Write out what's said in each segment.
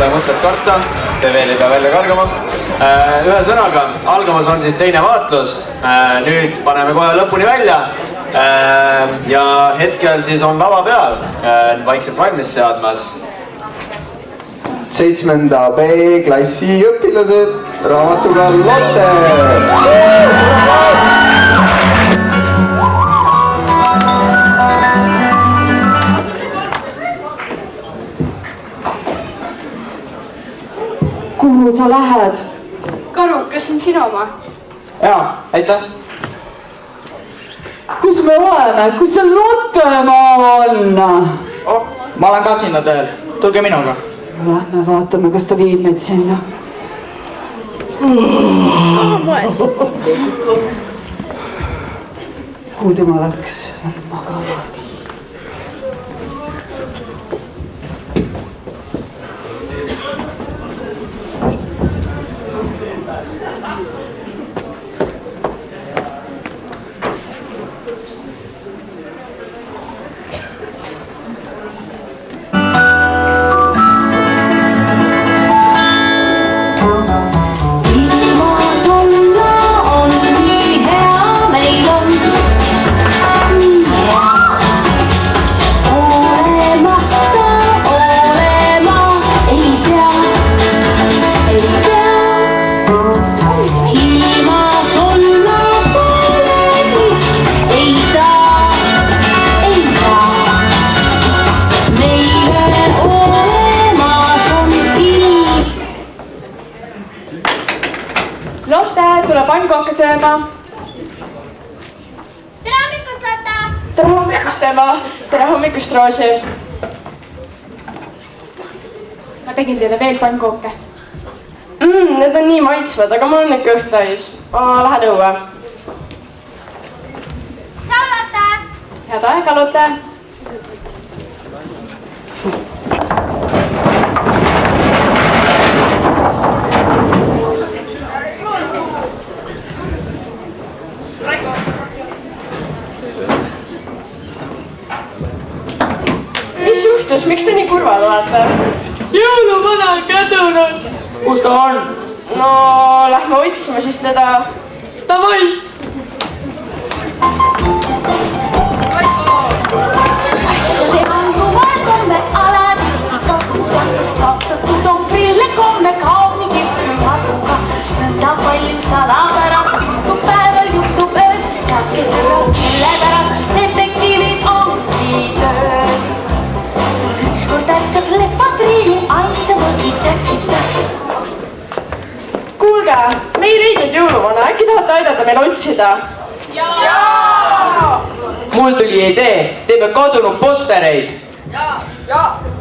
pole mõtet karta, te veel ei pea välja kargama. Ühesõnaga, algamas on siis teine vaatlus. Nüüd paneme kohe lõpuni välja. Ja hetkel siis on lava peal vaikselt valmis seadmas 7. B klassi õpilased raamatuga Lotte. Kuhu sa lähed? Karu, kas on sinu oma? Jaa, aitäh. Kus me oleme? Kus see Lottemaa on? Oh, ma olen ka sinna teel. Tulge minuga. Lähme vaatame, kas ta viib meid sinna. Kuhu tema läks? Magama. Lotte, tule pannkooke sööma. Tere hommikust, Lotte! Tere hommikust, Emma! Tere hommikust, Roosi! Ma tegin teile veel pannkooke. Need on nii maitsvad, aga mul on nüüd kõht täis. Ma lähen õue. Tšau, Lotte! Head aega, Lotte! Mis juhtus? Miks te nii kurvad olete? Jõuluvana on kadunud! Kus ta on? No, lähme otsima siis teda. Davai! Tean, kui vaesame alad, kaotatud on prille komme kauni pühaduga. Nõnda palju salab ära, juhtub päeval, juhtub ööl, kätkesõbrad sellepärast detektiivid ongi tööl. Ükskord ärkas lepatriilu ainsa mõgitökita. Kuulge, me ei leidnud jõuluvana, äkki tahate aidata meil otsida? Mul tuli idee, teeme kadunud postereid.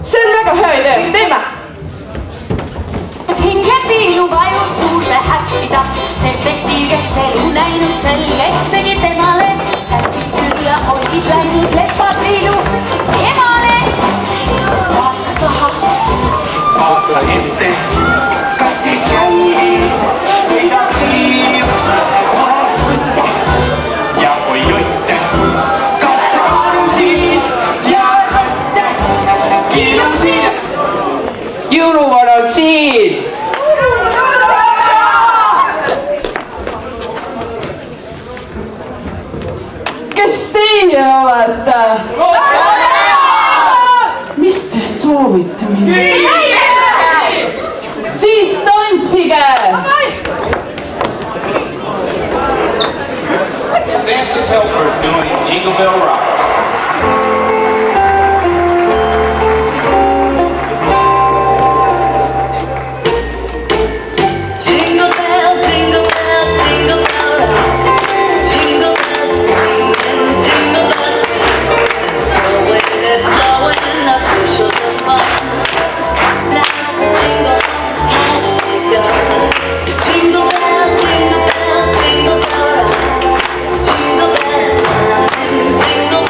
See on väga hea idee, teeme! Hinge piilu vajus suurde häppida, detektiiv, kes elu näinud selgeks tegi temale. Häppid külla olid läinud lepatriilu emale. Vaata taha. Vaata ette, kas siit jõudi võidab piiv. Ja kui jutte, kas sa arusid ja võtte, kiirusid. Jõuluvana on siin! Kes teie olete? Mis te soovite minna? Siis tantsige! Santa's Helpers doing Jingle Bell Rock. Jingle bell, jingle bell, jingle bell rock. Jingle bells ring and jingle bells ring. Slowing, slowing, up to the fun. Now jingle has begun. Jingle bell, jingle bell, jingle bell rock. Jingle bells time, jingle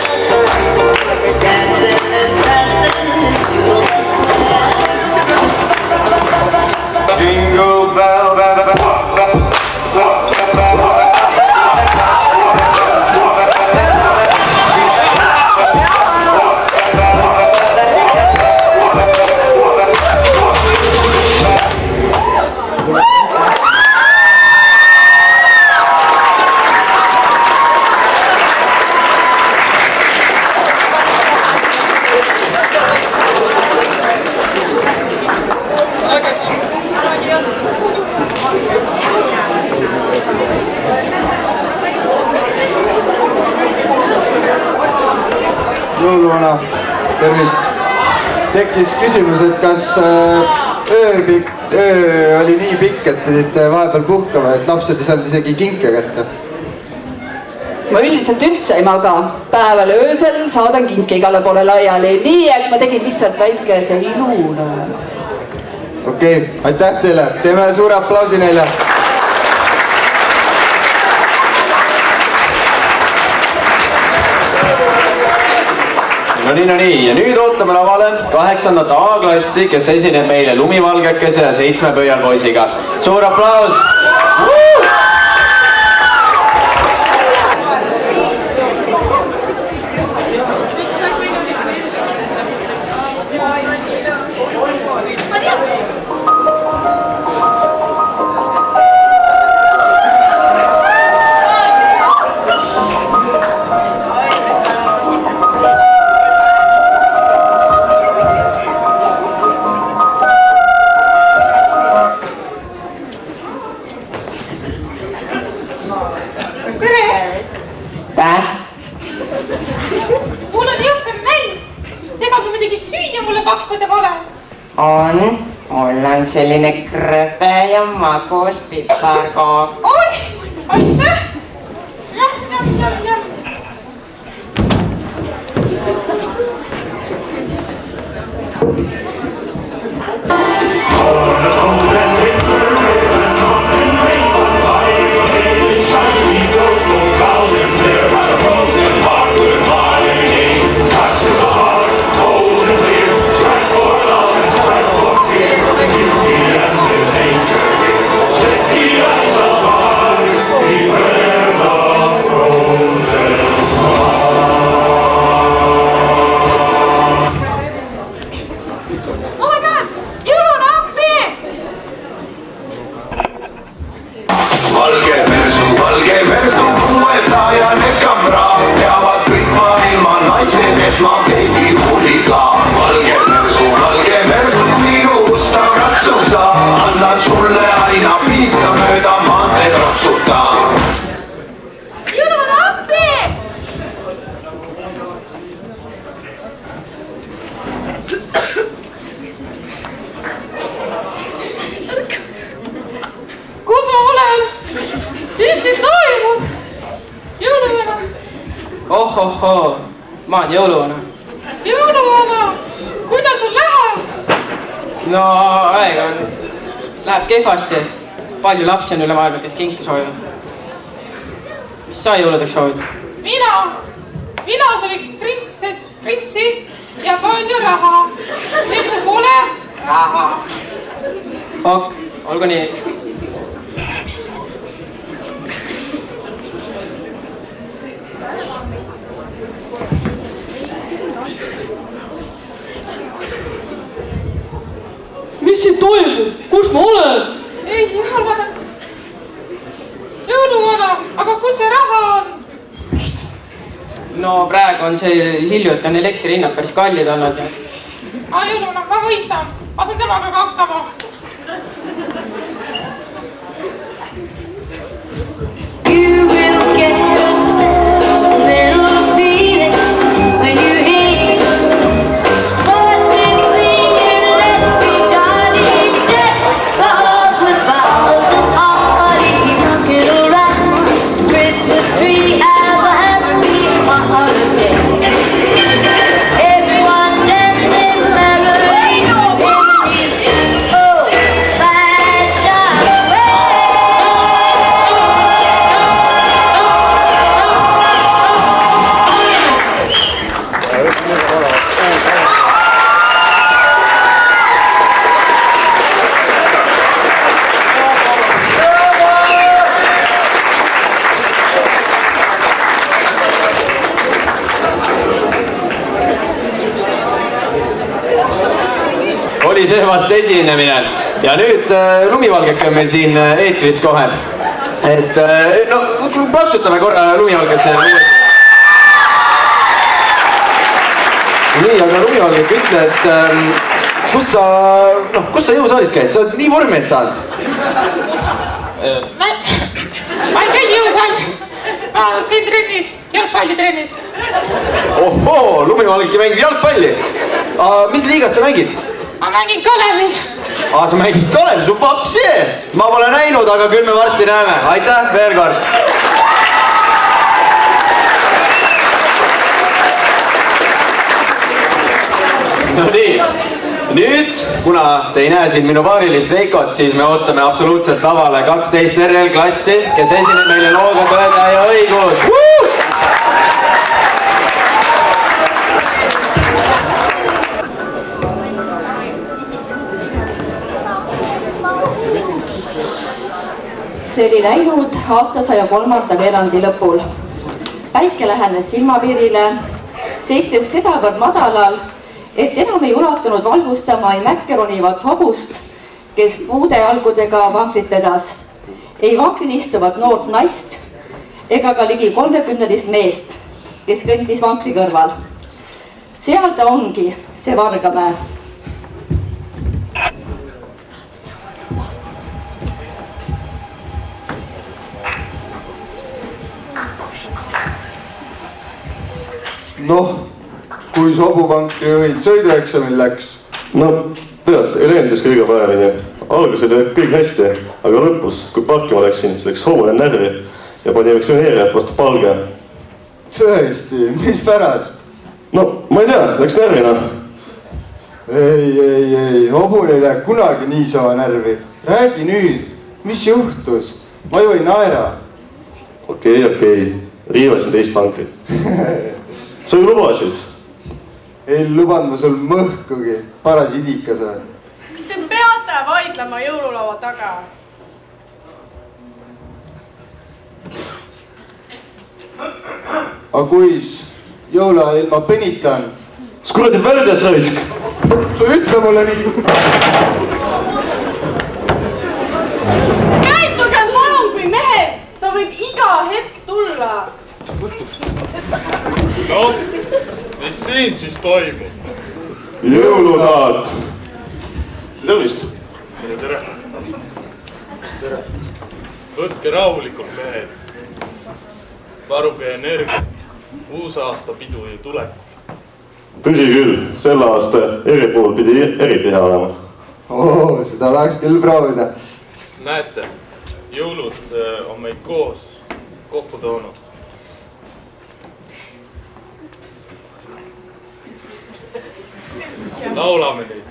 jõuluvana, tervist. Tekkis küsimus, et kas öö oli nii pikk, et pidite vahepeal puhkama, et lapsed ei saanud isegi kinke kätte. ma üldiselt üldse ei maga. Päeval ja öösel saadan kinke igale poole laiali, nii et ma tegin lihtsalt väikese iluna. Okei, aitäh teile, teeme suure aplausi neile. No nii, ja nüüd ootame lavale 8. A-klassi, kes esineb meile Lumivalgekese ja 7 pöialpoisiga. Suur aplaus! Mul on jõhker näin. Ega sa midagi süüa mulle pakkuda pole? Mul on selline krõbe ja magus piparkook. Oi, aitäh! Jam. Kus ma olen? Mis siin toimub? Jõuluvana. Ohohoo, ma olen jõuluvana. Jõuluvana, kuidas sul läheb? No aega on, läheb kehvasti. Palju lapsi on üle maailma, kes kinki soovivad. Mis sa jõuludeks soovid? Mina sooviks printsi ja palju raha. Sest mul pole raha. Ok, olgu nii. mis siin toimub? Kus ma olen? Ei ole. Jõuluvana, aga kus see raha on? No praegu on see hiljuti on elektrihinnad päris kallid olnud. Jõuluvana, ma mõistan. Ma saan temaga ka hakkama. You will get a little feeling when you hear voices singing, let's be jolly, deck the halls with boughs and holly, rocking around Christmas tree, have a happy holiday. Everyone dancing merrily in his old-fashioned way. Oli see vast esinemine ja nüüd Lumivalgeke on meil siin eetris kohe. Et no plaksutame korra Lumivalgesse. Nii, aga Lumivalgeke ütle, et kus sa jõusaalis käid? Sa oled nii vormeid saanud. Ma ei käi jõusaalis. Ma käin trennis, jalgpallitrennis. Ohoo, Lumivalgki mängib jalgpalli. Mis liigas sa mängid? Ma mängin Kalevis. Sa mängid Kalevis, vapsi! Ma pole näinud, aga küll me varsti näeme. Aitäh veel kord! No nii, nüüd, kuna te ei näe siin minu paarilist Veikot, siis me ootame absoluutselt lavale 12 RL-klassi, kes esineb meile looga Tõde ja õigus. See oli läinud aastasaja 3. veerandi lõpul. Päike lähenes silmapiirile, seistes sedavõrd madalal, et enam ei ulatunud valgustama ei mäkkeronivat hobust, kes puude algudega vankrit vedas, ei vankril istuvat noort naist ega ka ligi 30-list meest, kes kõndis vankri kõrval. Seal ta ongi, see Vargamäe. Noh, kui sobuvankri võid sõidueksamil läks? No, tead, ei lähendas kõige paremini. Algas oli kõik hästi, aga lõpus, kui parkima läksin, siis läks hobune närvi ja pani eksaneerijat vastu palge. Tõesti, mis pärast? No, ma ei tea, läks närvina. Ei, hobune ei lähe kunagi niisama närvi. Räägi nüüd, mis juhtus? Ma ju ei naera. Okei, riivasin teist vankrit. Sa ju lubasid? Ei lubanud ma sul mõhkugi, paras idika sa. Kas te peate vaidlema jõululaua taga? Aga kuis jõuluajal ma penitan? Kas kuradi värdes raisk? Sa ütle mulle nii. Käituge palun kui mehed, ta võib iga hetk tulla. No, mis siin siis toimub? Jõulutaat! Tervist! Tere! Võtke rahulikult, mehed. Varuge energiat. Uusaasta pidu ju tuleb. Tõsi küll, selle aasta eripool pidi eriti hea olema. Seda tahaks küll proovida. Näete, jõulud on meid koos kokku toonud. Laulame neid.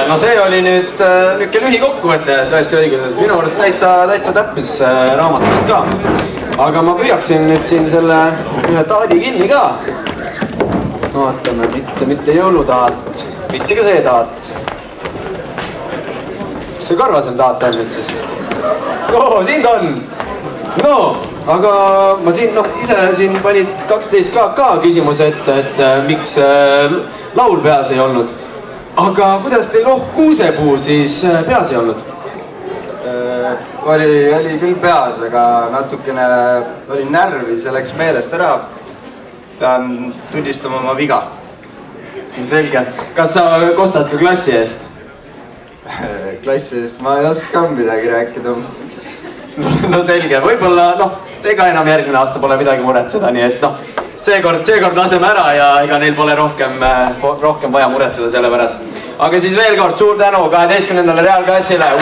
No see oli nüüd niuke lühikokkuvõte Tõesti õigusest. Minu arust täitsa täppis raamatust ka. Aga ma püüaksin nüüd siin selle ühe taadi kinni ka. Vaatame, mitte jõulutaat, mitte ka see taat. Kus see Karvasen taat on nüüd siis? Siin ta on! No, aga ma siin, ise siin panid 12 KK küsimuse ette, et miks laul peas ei olnud. Aga kuidas teil kuusepuu siis peas ei olnud? Oli küll peas, aga natukene oli närvis ja läks meelest ära. Pean tunnistama oma viga. Selge. Kas sa kostad ka klassi eest? Klassi eest ma ei oska midagi rääkida. No selge, võib-olla ega enam järgmine aasta pole midagi muretseda, nii et seekord laseme ära ja ega neil pole rohkem vaja muretseda selle pärast. Aga siis veel kord suur tänu 12. reaalklassile.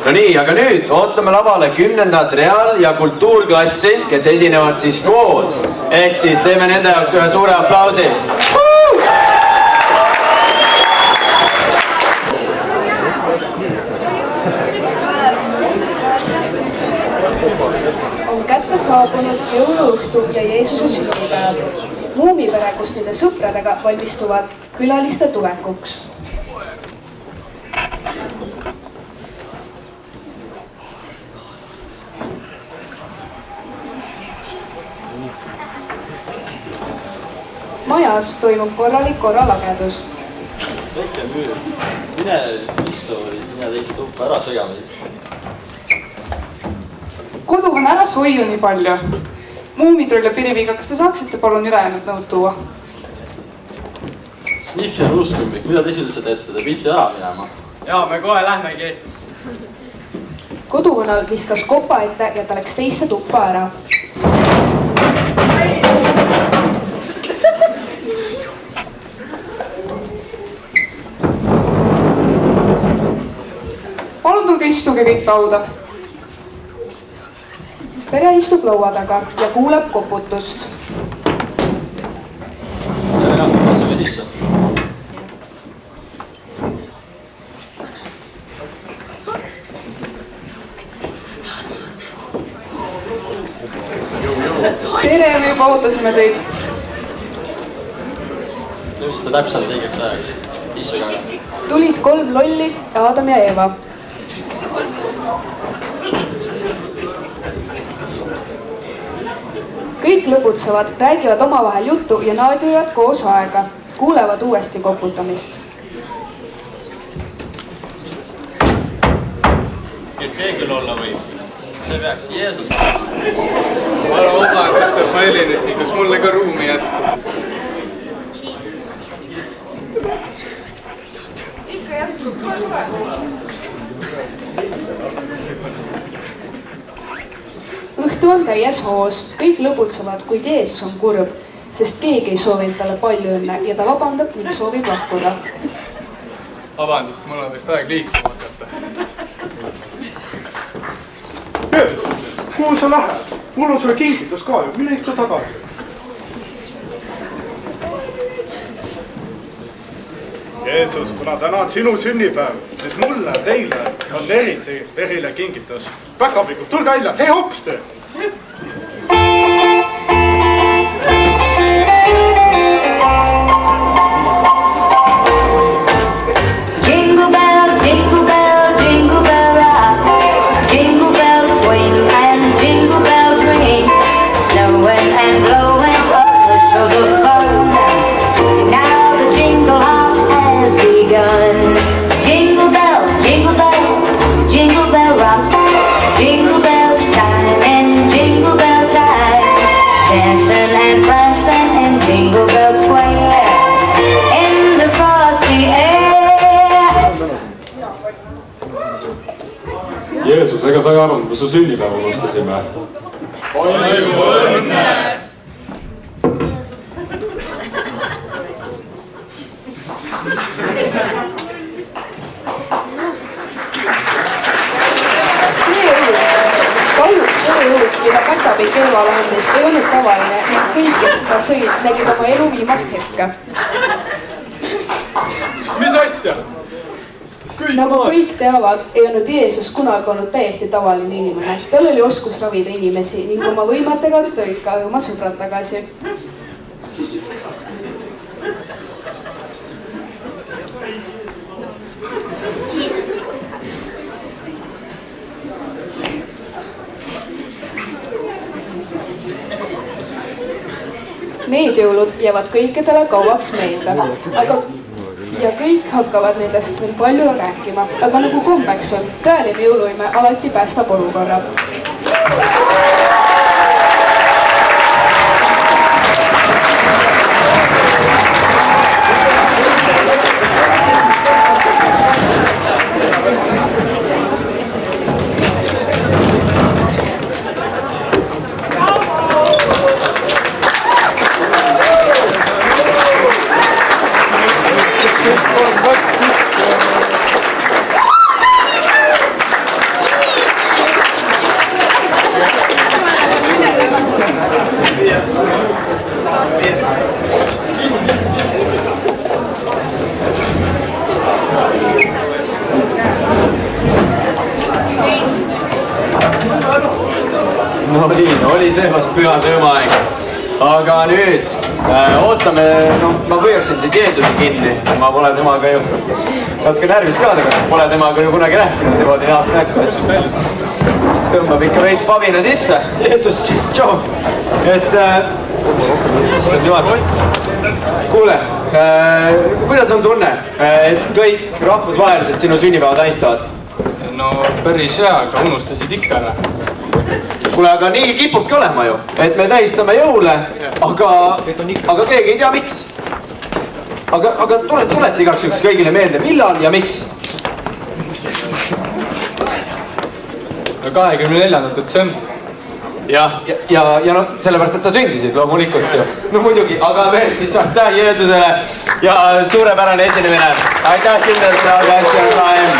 no nii, aga nüüd ootame lavale 10. reaal- ja kultuurklassi, kes esinevad siis koos. Ehk siis teeme nende jaoks ühe suure aplausi. On kätte saabunud jõuluõhtu ja Jeesuse sünnipäev. Muumipere koos nende sõpradega valmistuvad külaliste tulekuks. Majas toimub korralik korralagedus. Väike müür, mine issu või mine teist tuppa ära segama. Kodu on ära soiu nii palju. Muumitrull ja Piriviga, kas te saaksite palun ülejäänud nõud tuua? Sniff ja ruuskümbik, mida te üldse teete? Te pidite ära minema. Jaa, me kohe lähmegi. Koduvõnal viskas kopa ette ja ta läks teisse tuppa ära. Palun tulge istuge kõik lauda. Pere istub laua taga ja kuuleb koputust. Asume sisse. Tere, me juba ootasime teid. Jõudsite täpselt õigeks ajaks. Istuge aga. Tulid 3 lolli, Adam ja Eva. Kõik lõbutsevad, räägivad omavahel juttu ja naadivad koos aega. Kuulevad uuesti koputamist. Kes see küll olla võib? See peaks Jeesus. Ma olen omadest ja Helines, kas mulle ka ruumi jätkub? Ikka jätkub, kohe tuleb. Õhtu on täies hoos, kõik lõbutsevad, kuid Jeesus on kurb, sest keegi ei soovinud talle palju õnne ja ta vabandab ning soovib lahkuda. Vabandust, mul on vist aeg liikuma hakata. Kuhu sa lähed? Mul on sulle kingitus ka ju, mine istu tagasi. Jeesus, kuna täna on sinu sünnipäev, siis mulle, teile on eriti terile kingitus. Päkapikud, tulge välja, hei hops te! Jingle bell, jingle bell, jingle bell rock. Jingle bells swing and jingle bells ring. Snowing and blowing up the sugar fun. Now the jingle hop has begun. Jingle bell, jingle bell rocks. Jingle bells chime in jingle bell time. Dancing and prancing in Jingle Bell Square. In the frosty air. Jeesus, ega sa ei arvanud, kui su sünnipäeva unustasime? Palju õnne! Kahjuks see õlut, mida Päkapikk Eevale andis, ei olnud tavaline ning kõik, kes seda sõid, nägid oma elu viimast hetke. Mis asja? Nagu kõik teavad, ei olnud Jeesus kunagi olnud täiesti tavaline inimene. Tal oli oskus ravida inimesi ning oma võimetega tõid ka oma sõbrad tagasi. Need jõulud jäävad kõikidele kauaks meelde, aga ja kõik hakkavad nendest veel palju rääkima, aga nagu kombeks on, tõeline jõuluime alati päästab olukorra. seepärast püha söömaaeg. Aga nüüd ootame, ma püüaksin siit Jeesuse kinni, ma pole temaga ju natuke närvis ka, aga pole temaga ju kunagi rääkinud niimoodi näost näkku, et tõmbab ikka veits pabina sisse. Jeesus, tšau. Et, kuule, kuidas on tunne, et kõik rahvusvaheliselt sinu sünnipäeva tähistavad? No päris hea, aga unustasid ikka ära. Kuule, aga nii kipubki olema ju, et me tähistame jõule, aga keegi ei tea miks. Aga tuleta igaks juhuks kõigile meelde, millal ja miks? 24. detsember. Ja sellepärast, et sa sündisid loomulikult ju. No muidugi, aga veel siis aitäh Jeesusele ja suurepärane esinemine. Aitäh kindlasti, aga hästi on KM.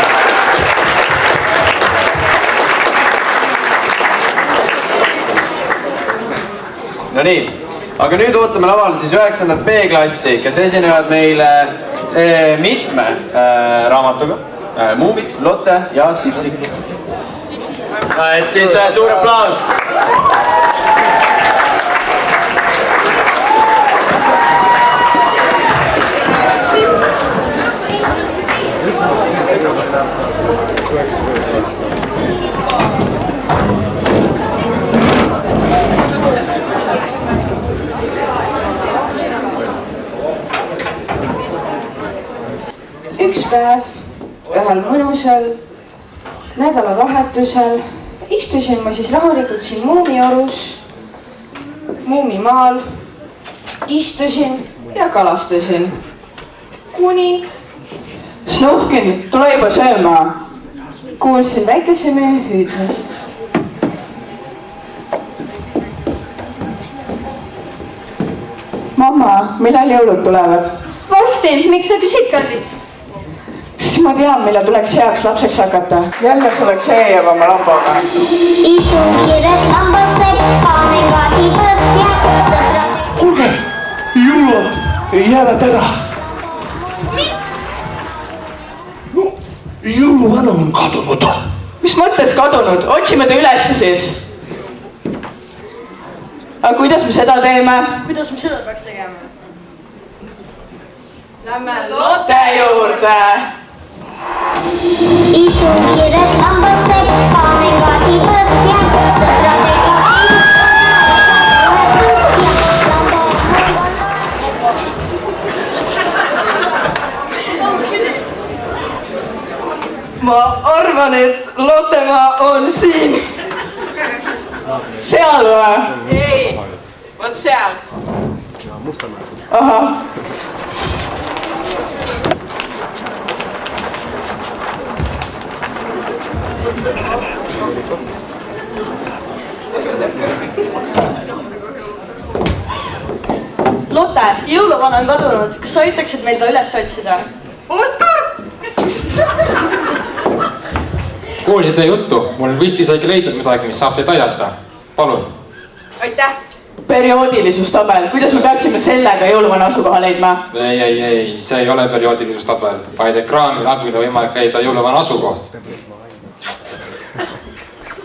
No nii, aga nüüd ootame laval siis 9. B-klassi, kes esinevad meile mitme raamatuga. Muumid, Lotte ja Sipsik. Et siis suur aplaus. Üks päev ühel mõnusal nädalavahetusel istusin ma siis rahulikult siin Muumiorus, Muumimaal, istusin ja kalastasin. Kuni Snufkin, tule juba sööma. Kuulsin väikesemehe hüüdmist. Mamma, millal jõulud tulevad? Varsti, miks sa küsid, kallis? Siis ma tean, millal tuleks heaks lapseks hakata. Jälle sa oleks see jääb oma lambaga. Istun kiiret lambasse, panen gaasi põhja. Kuulge, jõulud jäävad ära. Miks? No, jõuluvana on kadunud. Mis mõttes kadunud? Otsime ta üles siis. Aga kuidas me seda teeme? Kuidas me seda peaks tegema? Lähme Lotte juurde. Istun kiiret lambasse, panen gaasi põhja. Ma arvan, et Lottemaa on siin. Seal või? Ei, vot seal. Ahah. Lotte, jõuluvana on kadunud. Kas sa ütleksid meil ta üles otsida? Oskar! Kuulsin teie juttu. Mul vist isegi leidnud midagi, mis saab teid aidata. Palun. Aitäh. Perioodilisuustabel. Kuidas me peaksime sellega jõuluvana asukoha leidma? Ei, see ei ole perioodilisuustabel, vaid ekraanil abil on võimalik leida jõuluvana asukoht.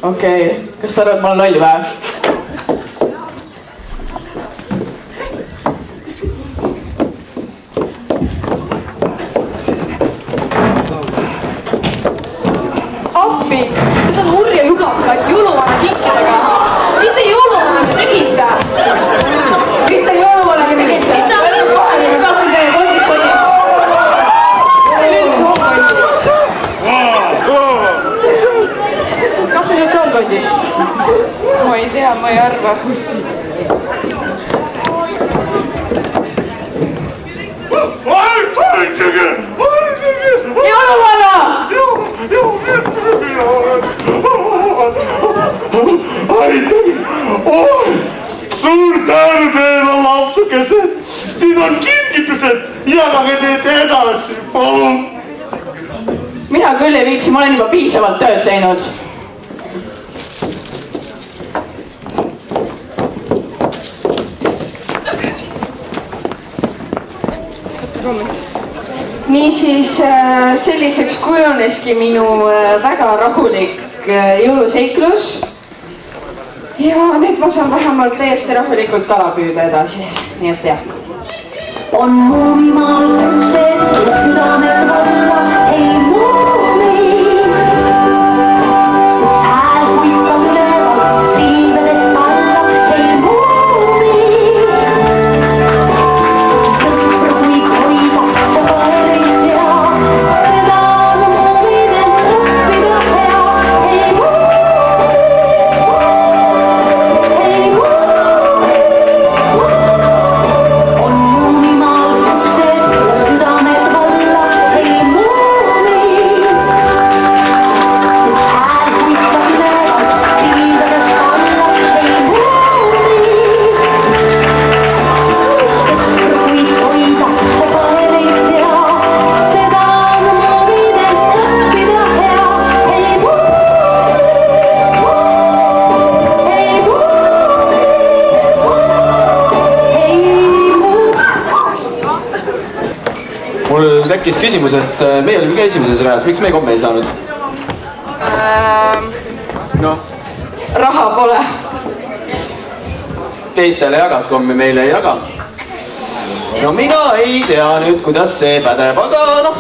Okei, kas sa arvad, ma olen loll või? Appi, need on urja jublakad jõuluvana kinkidega. Mitte jõuluvanaga tegite. Mis te jõuluvanaga tegite? Palju kohali, ma tahtsin teie konditsjonid. Meil üldse on kondid. Kas meil üldse on kondid? Ma ei tea, ma ei arva. Jõuluvana! Suur tänu teile, lapsukesed! Siin on kingitused, jagage need edasi, palun! Mina küll ei viiksi, ma olen juba piisavalt tööd teinud. Niisiis selliseks kujuneski minu väga rahulik jõuluseiklus. ja nüüd ma saan vähemalt täiesti rahulikult kala püüda edasi, nii et jah. On muumimaal uksed ja südamed valla, ei muumid. Üks hääl huipab ülevalt pilvedest alla, ei muumid. Sõpru võis hoida, sa pole ei tea, seda on muumidelt õppida hea, ei muumid. Ei muumid. On muumimaal uksed ja südamed valla, ei muumid. Üks hääl huipab ülevalt pilvedest alla, ei muumid. Sõpru võis hoida, sa pole neid tea, seda on muumidelt õppida hea, ei muumid. Ei muumid. Ei muumid. Mul tekkis küsimus, et meie olime ka esimeses reas, miks me komme ei saanud? Noh, raha pole. teistele jagad kommi, meile ei jaga. No mina ei tea nüüd, kuidas see pädeb, aga noh,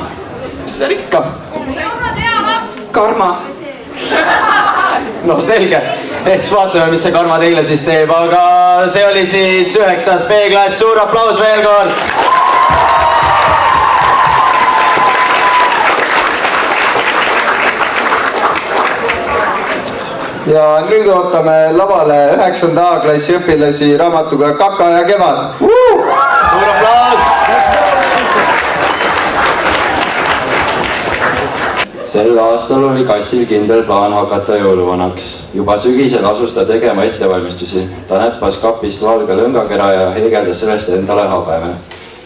mis seal ikka. Karma. No selge, eks vaatame, mis see karma teile siis teeb, aga see oli siis 9. B-klass, suur aplaus veel kord. ja nüüd ootame lavale 9. A-klassi õpilasi raamatuga Kaka ja kevad. Suur aplaus! Sel aastal oli Kassil kindel plaan hakata jõuluvanaks. Juba sügisel asus ta tegema ettevalmistusi. Ta näppas kapist valge lõngakera ja heegeldas sellest endale habeme.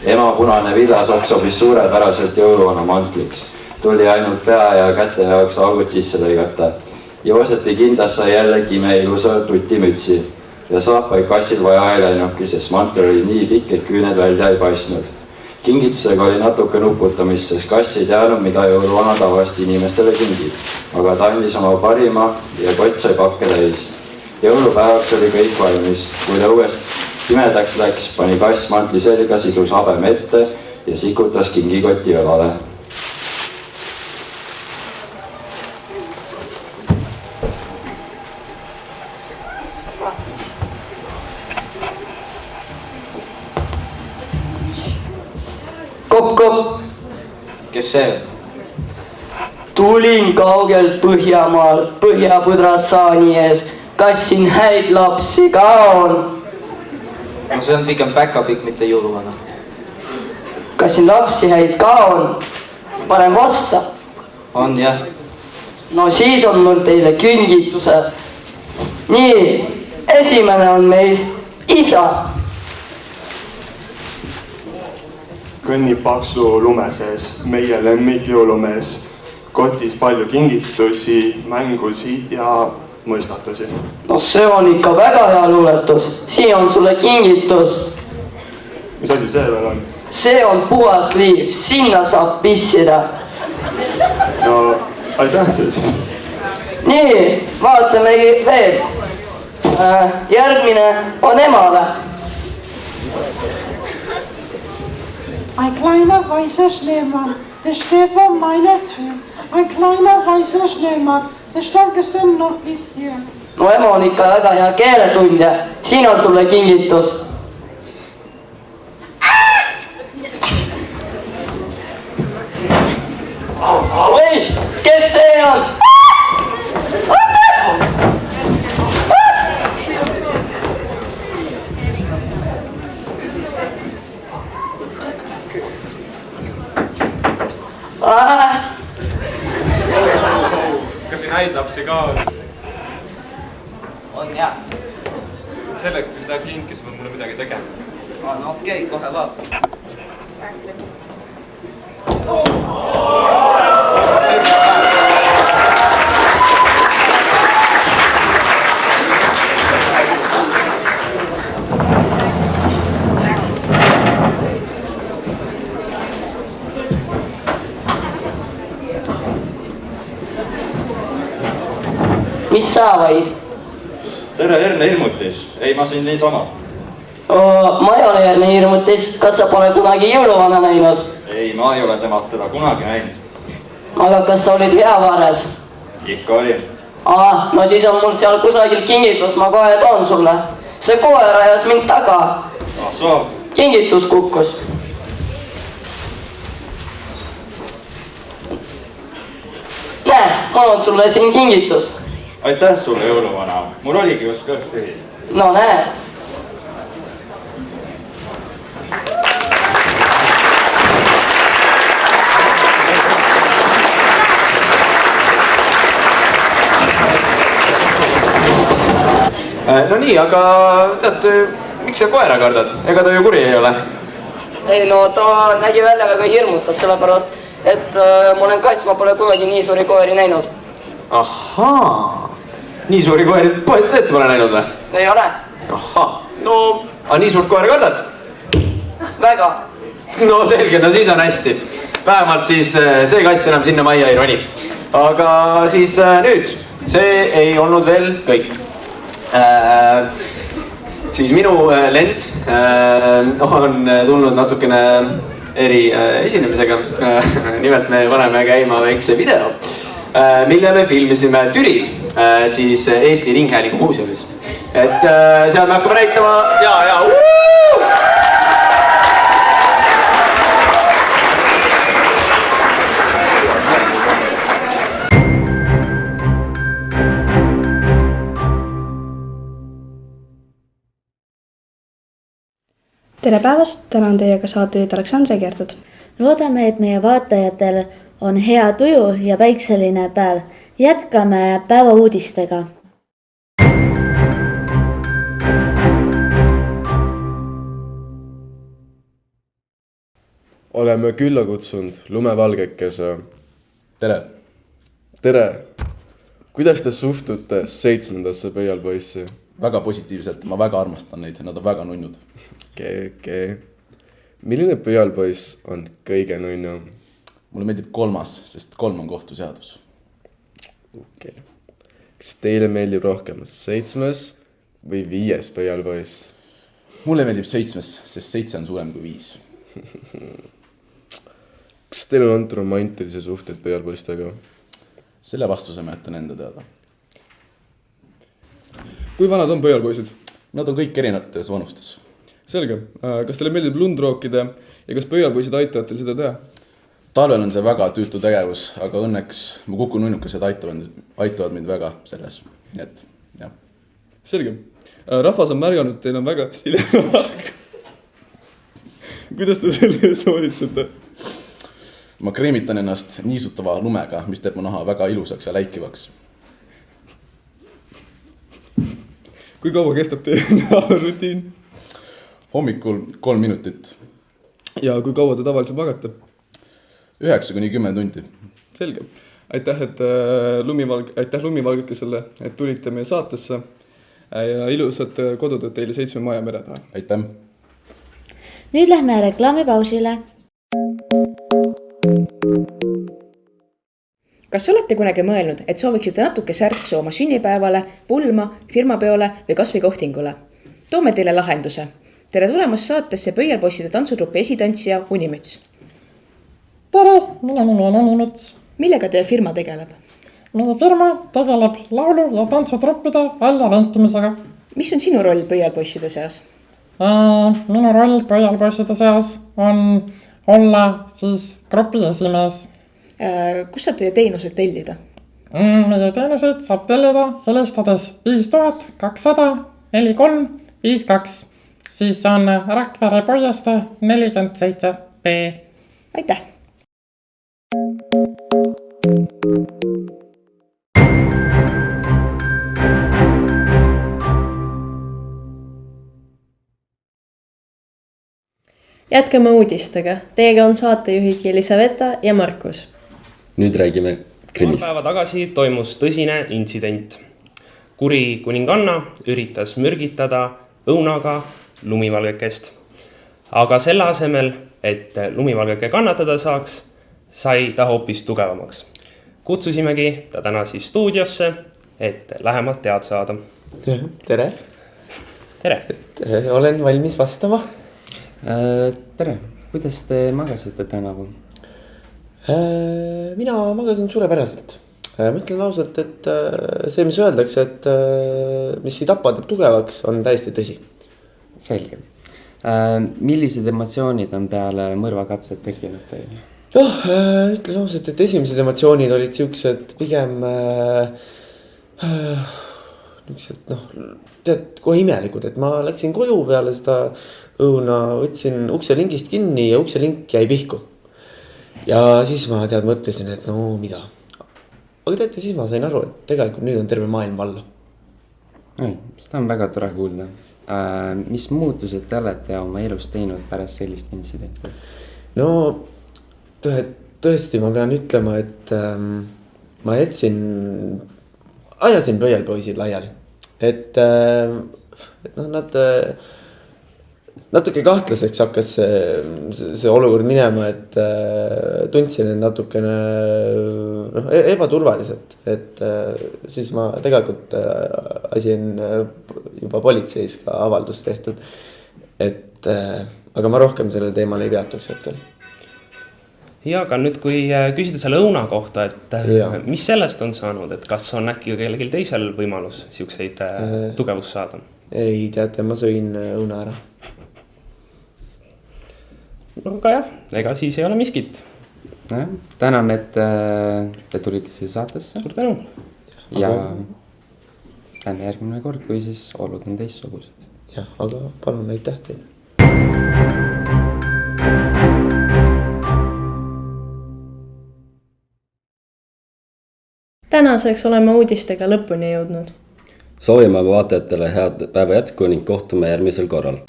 Ema punane villasokk sobis suurepäraselt jõuluvana mantliks. Tuli ainult pea ja käte jaoks augud sisse lõigata. Joosepi kindas sai jällegi me ilusa tutimütsi ja saapaid Kassil vaja ei läinudki, sest mantel oli nii pikk, et küüned välja ei paistnud. Kingitusega oli natuke nuputamist, sest Kass ei teadnud, mida jõuluvana tavaliselt inimestele kingib, aga ta andis oma parima ja kott sai pakke täis. Jõulupäevaks oli kõik valmis, kui õues pimedaks läks, pani Kass mantli selga, sidus habeme ette ja sikutas kingikoti õlale. Kopp-kopp. Kes see? Tulin kaugelt Põhjamaalt, põhjapõdrad saani ees, kassin häid lapsi ka on. No see on pigem päkapikk, mitte jõuluvana. Kassin lapsi häid ka on, parem vasta. On jah. No siis on mul teile kingitused. Nii, esimene on meil isa. Kõnnib paksu lume sees, meie lemmik jõulumees. Kotis palju kingitusi, mängusid ja mõistatusi. No see on ikka väga hea luuletus. Siin on sulle kingitus. Mis asi see veel on? See on puhas liiv, sinna saab pissida. No, aitäh siis. Nii, vaatamegi veel. Järgmine on emale. Ein kleiner weißer Schneemann, der steht vor meiner Tür. Ein kleiner weißer Schneemann, der stand gestern noch nicht hier. No ema on ikka väga hea keeletundja. Siin on sulle kingitus. Oi, kes see on? Kas siin häid lapsi ka on? On jah. Selleks, kui seda kinkis, peab mulle midagi tegema. No okei, kohe vaata. Mis sa vaid? tere, Erne Hirmutis. Ei, ma siin niisama. Ma ei ole Erne Hirmutis. Kas sa pole kunagi jõuluvana näinud? Ei, ma ei ole teda kunagi näinud. Aga kas sa olid hea vaares? Ikka oli. No siis on mul seal kusagil kingitus, ma kohe toon sulle. See koer ajas mind taga. Kingitus kukkus. Näe, mul on sulle siin kingitus. Aitäh sulle, jõuluvana. Mul oligi just kõht tühi. No näe. No nii, aga tead, miks sa koera kardad? Ega ta ju kuri ei ole. Ei no, ta nägi välja väga hirmutav, sellepärast, et ma olen kass, ma pole kunagi nii suuri koeri näinud. Ahaa, nii suuri koeri tõesti pole näinud või? Ei ole. Ahaa, no, aga nii suurt koera kardad? Väga. No selge, no siis on hästi. Vähemalt siis see kass enam sinna majja ei roni. Aga siis nüüd, see ei olnud veel kõik. Siis minu lend on tulnud natukene eri esinemisega. Nimelt me paneme käima väikse video, mille me filmisime Türil, siis Eesti Ringhäälingu muuseumis. Et seal me hakkame näitama ja Tere päevast, täna on teiega saatejuht Aleksandra Kertud. Loodame, et meie vaatajatel on hea tuju ja päikseline päev. Jätkame päeva uudistega. Oleme külla kutsunud lumevalgekese. Tere. Tere. Kuidas te suhtute 7. pöialpoissi? Väga positiivselt, ma väga armastan neid, nad on väga nunnud. Okei. Milline pöialpoiss on kõige nunnum? Mulle meeldib 3, sest 3 on kohtuseadus. Okei. Kas teile meeldib rohkem 7. või 5. pöialpoiss? Mulle meeldib 7, sest 7 on suurem kui 5. Kas teil on olnud romantilisi suhteid pöialpoistega? Selle vastuse ma jätan enda teada. Kui vanad on pöialpoisid? Nad on kõik erinevates vanustes. Selge. Kas teile meeldib lund rookida ja kas pöialpoisid aitavad teil seda teha? Talvel on see väga tüütu tegevus, aga õnneks mu kukununukesed aitavad mind väga selles. Nii et, jah. Selge. Rahvas on märganud, teil on väga silemaak. Kuidas te selle eest hoolitsete? Ma kreemitan ennast niisutava lumega, mis teeb mu naha väga ilusaks ja läikivaks. Kui kaua kestab teie rutiin? Hommikul 3 minutit. Ja kui kaua te tavaliselt magate? 9–10 tundi. Selge. Aitäh lumivalgekesele, et tulite meie saatesse ja ilusat kodutööd teile 7 maja mere taha. Aitäh. Nüüd lähme reklaamipausile. Kas olete kunagi mõelnud, et sooviksite natuke särtsu oma sünnipäevale, pulma, firmapeole või kasvõi kohtingule? Toome teile lahenduse. Tere tulemast saatesse pöialpoisside tantsutruppi esitantsija Unimüts. Tere, minu nimi on Unimüts. Millega teie firma tegeleb? Meie firma tegeleb laulu- ja tantsutruppide väljarentimisega. Mis on sinu roll pöialpoisside seas? Minu roll pöialpoisside seas on olla siis grupi esimees. Kus saab teie teenuseid tellida? Meie teenuseid saab tellida helistades 5200 43 52. Siis on Rakvere Puiestee 47B. Aitäh! Jätkame uudistega. Teiega on saatejuhid Elisaveta ja Markus. Nüüd räägime krimis. 3 päeva tagasi toimus tõsine intsident. Kuri kuninganna üritas mürgitada õunaga lumivalgekest. Aga selle asemel, et lumivalgeke kannatada saaks, sai ta hoopis tugevamaks. Kutsusimegi ta täna siis stuudiosse, et lähemalt tead saada. tere. tere. Olen valmis vastama. Tere, kuidas te magasite tänavu? Mina magasin suurepäraselt. Ma ütlen ausalt, et see, mis öeldakse, et mis ei tapa teeb tugevaks, on täiesti tõsi. Selge. Millised emotsioonid on peale mõrvakatset tekkinud teil? Ütlen ausalt, et esimesed emotsioonid olid siuksed pigem tead, kohe imelikud, et ma läksin koju peale seda õuna, võtsin ukselingist kinni ja ukselink jäi pihku. Ja siis ma mõtlesin, et no mida. Aga teate, siis ma sain aru, et tegelikult nüüd on terve maailm alla. Seda on väga tore kuulda. Mis muutused te olete oma elus teinud pärast sellist intsidenti? No tõesti ma pean ütlema, et ma ajasin pöialpoisid laiali. Et nad natuke kahtlaseks hakkas see olukord minema, et tundsin end natukene ebaturvaliselt, et siis ma tegelikult asin juba politseis ka avaldust tehtud, et aga ma rohkem sellel teemal ei peatuks hetkel. Ja aga nüüd, kui küsida selle õuna kohta, et mis sellest on saanud, et kas on äkki kellelgi teisel võimalus siukseid tugevust saada? Ei, teate, ma sõin õuna ära. No aga jah, ega siis ei ole miskit. Täname, et te tulite siia saatesse. Suur tänu. Ja tänne järgmine kord, kui siis olud on teistsugused. Jah, aga palun aitäh teile. Tänaseks oleme uudistega lõpuni jõudnud. Soovime vaatajatele head päeva jätku ning kohtume järgmisel korral.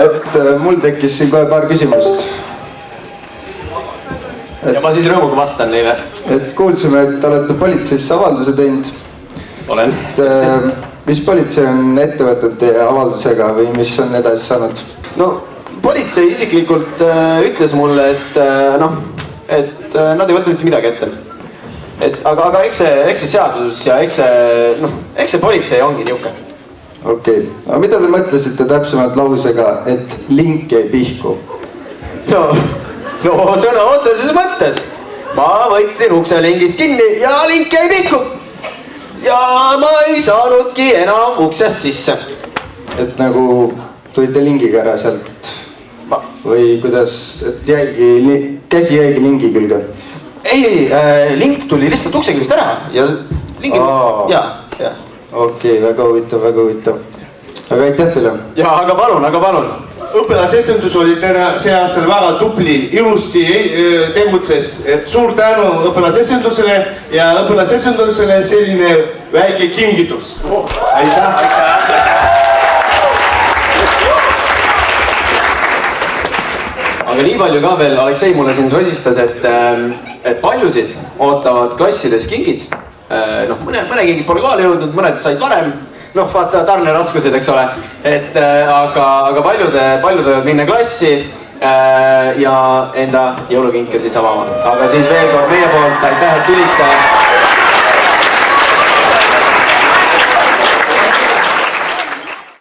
Et mul tekkis siin kohe paar küsimust. Ja ma siis rõõmuga vastan neile. Et kuulsime, et olete politseisse avalduse teinud. Olen. Mis politsei on ette võtnud teie avaldusega või mis on edasi saanud? No, politsei isiklikult ütles mulle, et nad ei võta mitte midagi ette. Aga eks see seadus ja eks see politsei ongi niuke. Okei, aga mida te mõtlesite täpsemalt lausega, et link jäi pihku? No sõna otseses mõttes. Ma võtsin ukselingist kinni ja link jäi pihku. Ja ma ei saanudki enam uksest sisse. Et nagu tulite lingiga ära sealt või kuidas, et käsi jäigi lingi külge? Ei, link tuli lihtsalt uksekivist ära ja lingi... Ja. Okei, väga huvitav. Aga aitäh teile. Ja, aga palun. Õpilasesendus oli see aastal väga tupli, ilusti tegutses, et suur tänu õpilasesendusele ja õpilasesendusele selline väike kingitus. Aitäh. Aga nii palju ka veel Aleksei mulle siin sosistas, et paljusid ootavad klassides kingid. Mõne kingid pole kohale jõudnud, mõned said varem. Vaata tarneraskused, eks ole. Aga paljud võivad minna klassi ja enda jõulukinke siis avama. Aga siis veel kord meie poolt aitäh, et tulite.